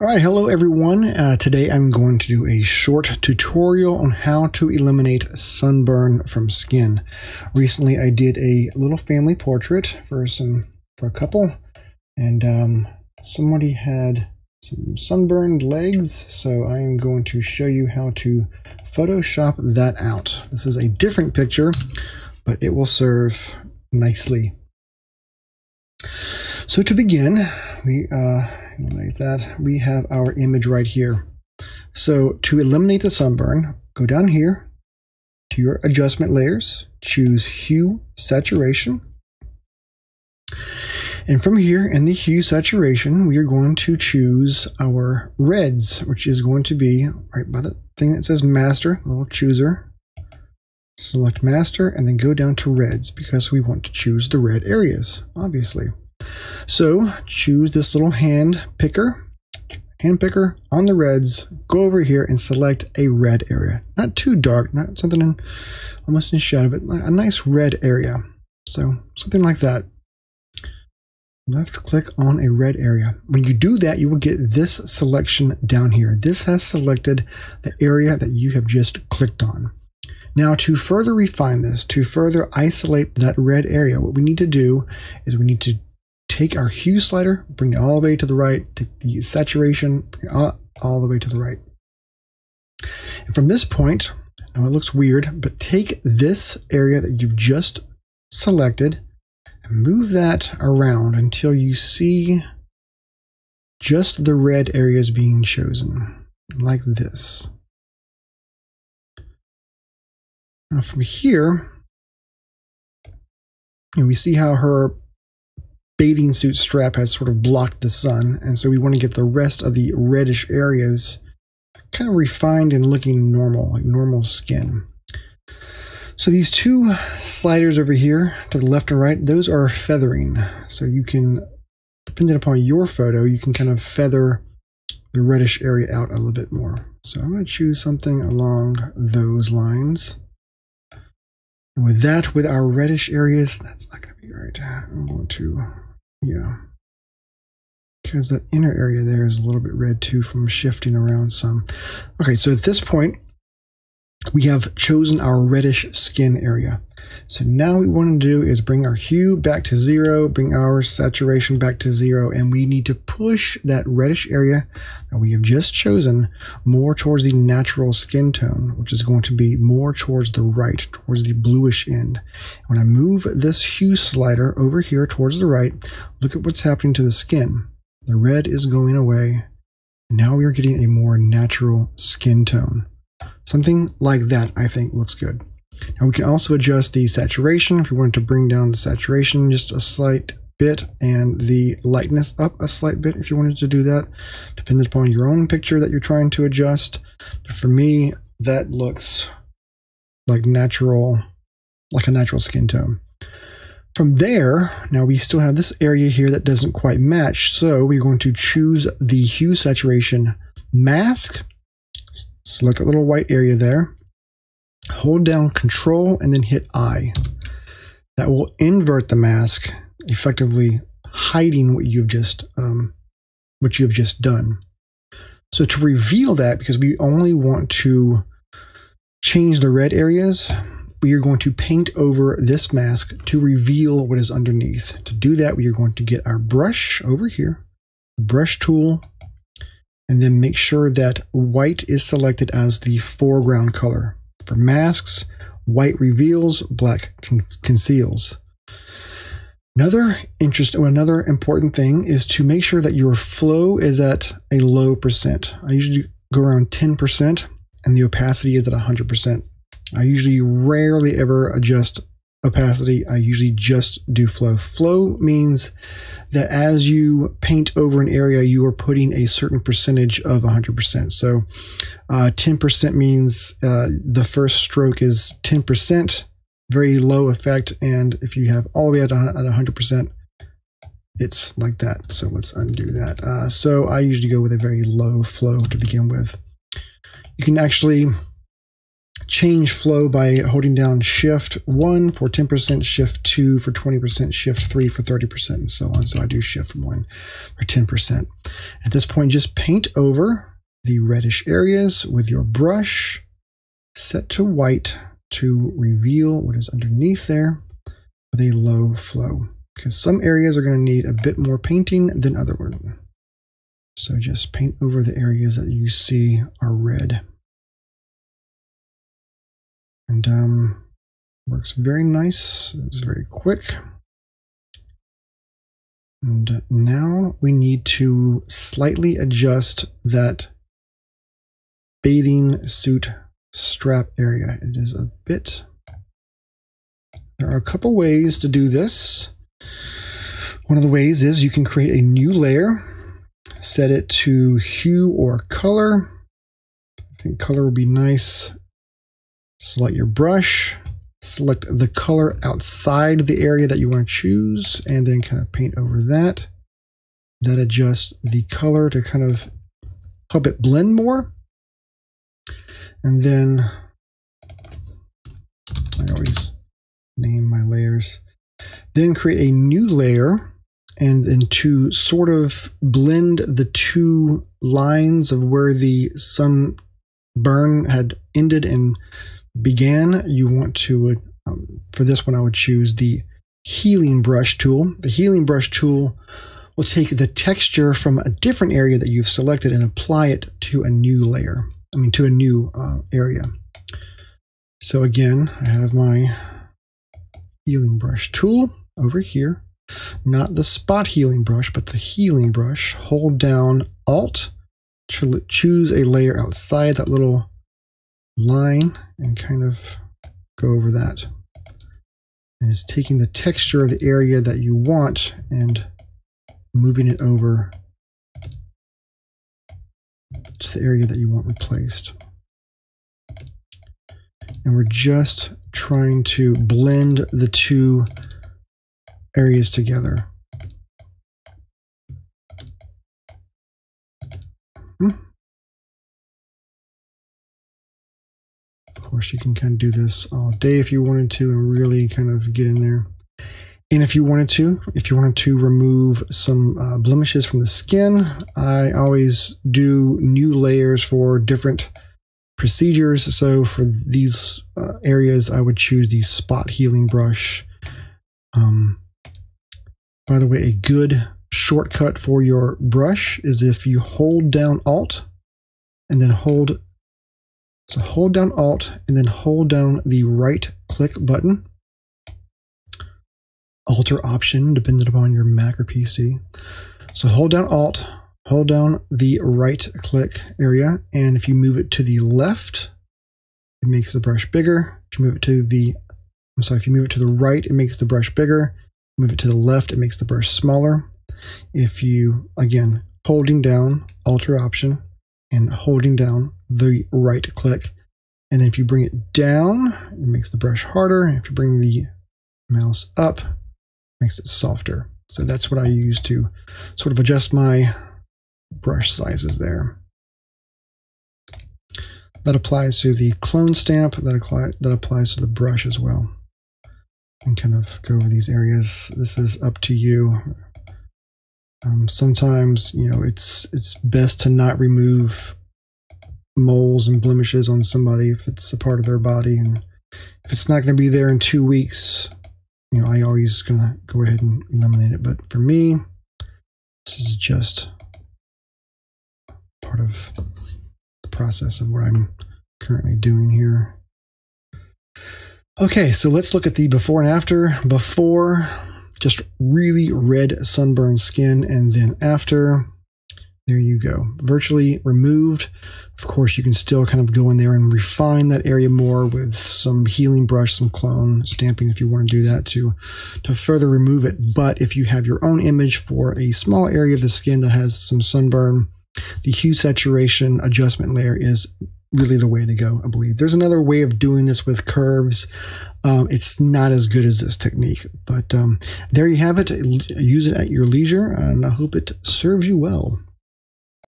All right, hello everyone. Today I'm going to do a short tutorial on how to eliminate sunburn from skin. Recently I did a little family portrait for a couple, and somebody had some sunburned legs, so I am going to show you how to Photoshop that out. This is a different picture, but it will serve nicely. So to begin, eliminate that. We have our image right here. So to eliminate the sunburn, go down here to your adjustment layers, choose hue saturation. And from here in the hue saturation, we are going to choose our reds, which is going to be right by the thing that says master, little chooser. Select master and then go down to reds because we want to choose the red areas, obviously. So choose this little hand picker on the reds, go over here and select a red area. Not too dark, not something almost in shadow, but a nice red area. So something like that. Left click on a red area. When you do that, you will get this selection down here. This has selected the area that you have just clicked on. Now to further refine this, to further isolate that red area, what we need to do is we need to take our hue slider, bring it all the way to the right, take the saturation, bring it all the way to the right. And from this point, I know it looks weird, but take this area that you've just selected and move that around until you see just the red areas being chosen, like this. Now from here, we see how her bathing suit strap has sort of blocked the sun, and so we want to get the rest of the reddish areas kind of refined and looking normal, like normal skin. So these two sliders over here to the left and right, those are feathering. So you can, depending upon your photo, you can kind of feather the reddish area out a little bit more. So I'm going to choose something along those lines. And with that, with our reddish areas, that's not going to be right. I'm going to, yeah, because that inner area there is a little bit red too from shifting around some. Okay, so at this point, we have chosen our reddish skin area. So now what we want to do is bring our hue back to 0, bring our saturation back to 0, and we need to push that reddish area that we have just chosen more towards the natural skin tone, which is going to be more towards the right, towards the bluish end. When I move this hue slider over here towards the right, look at what's happening to the skin. The red is going away. Now we are getting a more natural skin tone. Something like that, I think, looks good. Now we can also adjust the saturation if you wanted to bring down the saturation just a slight bit and the lightness up a slight bit if you wanted to do that, depending upon your own picture that you're trying to adjust. But for me, that looks like natural, like a natural skin tone. From there, now we still have this area here that doesn't quite match, so we're going to choose the hue saturation mask. Select that little white area there, hold down Control and then hit I. That will invert the mask, effectively hiding what you've just done. So to reveal that, because we only want to change the red areas, we are going to paint over this mask to reveal what is underneath. To do that, we are going to get our brush over here, the brush tool, and then make sure that white is selected as the foreground color. For masks, white reveals, black conceals. Another important thing is to make sure that your flow is at a low percent. I usually go around 10% and the opacity is at 100%. I usually rarely ever adjust opacity. I usually just do flow. Flow means that as you paint over an area, you are putting a certain percentage of 100%. So 10% means the first stroke is 10%, very low effect. And if you have all the way at 100%, it's like that. So let's undo that. So I usually go with a very low flow to begin with. You can actually change flow by holding down Shift 1 for 10%, Shift 2 for 20%, Shift 3 for 30%, and so on. So I do Shift 1 for 10%. At this point, just paint over the reddish areas with your brush, set to white to reveal what is underneath there with a low flow, because some areas are going to need a bit more painting than other ones. So just paint over the areas that you see are red. And works very nice. It's very quick. And now we need to slightly adjust that bathing suit strap area. It is a bit... There are a couple ways to do this. One of the ways is you can create a new layer, set it to hue or color. I think color would be nice. Select your brush, select the color outside the area that you want to choose, and then kind of paint over that. That adjusts the color to kind of help it blend more. And then I always name my layers. Then create a new layer, and then to sort of blend the two lines of where the sunburn had ended and began, you want to, for this one, I would choose the healing brush tool. The healing brush tool will take the texture from a different area that you've selected and apply it to a new layer. To a new area. So again, I have my healing brush tool over here. Not the spot healing brush, but the healing brush. Hold down Alt to choose a layer outside that little line and kind of go over that. And it's taking the texture of the area that you want and moving it over to the area that you want replaced. And we're just trying to blend the two areas together. Of course, you can kind of do this all day if you wanted to and really kind of get in there. And if you wanted to remove some blemishes from the skin, I always do new layers for different procedures. So for these areas, I would choose the spot healing brush. By the way, a good shortcut for your brush is if you hold down Alt and then hold down Alt and then hold down the right click button. Alt or Option, depending upon your Mac or PC. So hold down Alt, hold down the right click area, and if you move it to the left, it makes the brush bigger. If you move it to the, if you move it to the right, it makes the brush bigger. Move it to the left, it makes the brush smaller. If you, again, holding down Alt or Option and holding down the right click, and then if you bring it down, it makes the brush harder. If you bring the mouse up, it makes it softer. So that's what I use to sort of adjust my brush sizes there. That applies to the clone stamp, that applies to the brush as well. And kind of go over these areas. This is up to you. Sometimes, you know, it's best to not remove moles and blemishes on somebody if it's a part of their body, and if it's not going to be there in 2 weeks, you know, I always gonna go ahead and eliminate it. But for me, this is just part of the process of what I'm currently doing here. Okay, so let's look at the before and after. Before, just really red sunburned skin, and then after, there you go. Virtually removed. Of course, you can still kind of go in there and refine that area more with some healing brush, some clone stamping if you want to do that to further remove it. But if you have your own image for a small area of the skin that has some sunburn, the hue saturation adjustment layer is really the way to go, I believe. There's another way of doing this with curves. It's not as good as this technique, but there you have it. Use it at your leisure, and I hope it serves you well.